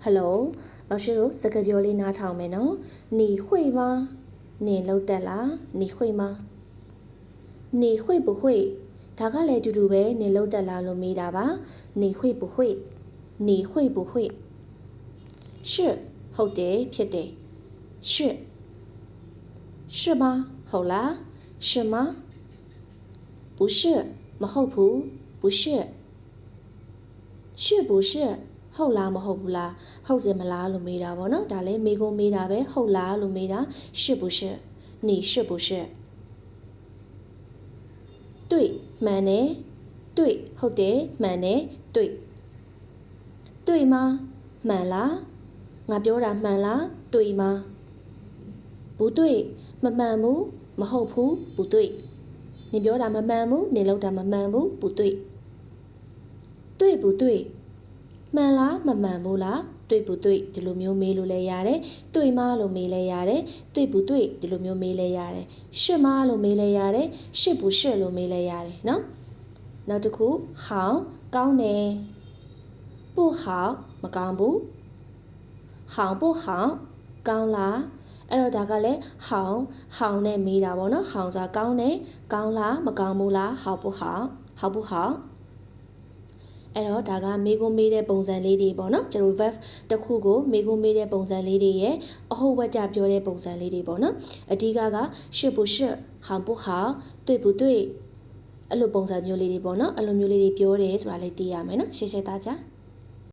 Hello 老师တို့စကားပြောလေးနားထောင်မယ်နော်你会吗နင်လောက်တက်လား你会吗你会不会ဒါကလည်းအတူတူပဲနင်လောက်တက်လားလို့မေးတာပါ你会不会你会不会是ဟုတ်တယ်ဖြစ်တယ်是是吗ဟုတ်လား是吗不是မဟုတ်ဘူး不是是不是ဟုတ်လားမဟုတ်ဘူးလားဟုတ်တယ်မလားလို့မေးတာပေါ့နော်ဒါလည်းမေးခွန်းမေးတာပဲဟုတ်လားလို့မေးတာ是不是你是不是对မှန်တယ်对ဟုတ်တယ်မှန်တယ်对对吗မှန်လားငါပြောတာမှန်လား对吗不对မမှန်ဘူးမဟုတ်ဘူး不对你ပြောတာမမှန်ဘူးနေလောက်တာမမှန်ဘူး不对对不对မှန်လားမမှန်ဘူးလား对不对ဒီလိုမျိုးမေးလို့လည်းရတယ်对吗လို့မေးလည်းရတယ်对不对ဒီလိုမျိုးမေးလည်းရတယ်是吗လို့မေးလည်းရတယ်是不是လို့မေးလည်းရတယ်နော်နောက်တစ်ခု好ကောင်းတယ်不好မကောင်းဘူး好不好ကောင်းလားအဲ့တော့ဒါကလည်း好好နဲ့မေးတာပေါ့နော်好ဆိုတာကောင်းတယ်ကောင်းလားမကောင်းဘူးလား好不好好不好အဲ့တော့ဒါကမေးခွန်းမေးတဲ့ပုံစံလေးတွေပေါ့နော်ကျွန်တော် verb တစ်ခုကိုမေးခွန်းမေးတဲ့ပုံစံလေးတွေရဲ့အဟုတ်ဝက်ကြပြောတဲ့ပုံစံလေးတွေပေါ့နော်အဓိက是不是好不好对不对အဲ့လိုပုံစံမျိုးလေးတွေပေါ့နော်အဲ့လိုမျိုးလေးတွေပြောတယ်ဆိုတာလေးသိရမယ်နော်谢谢大家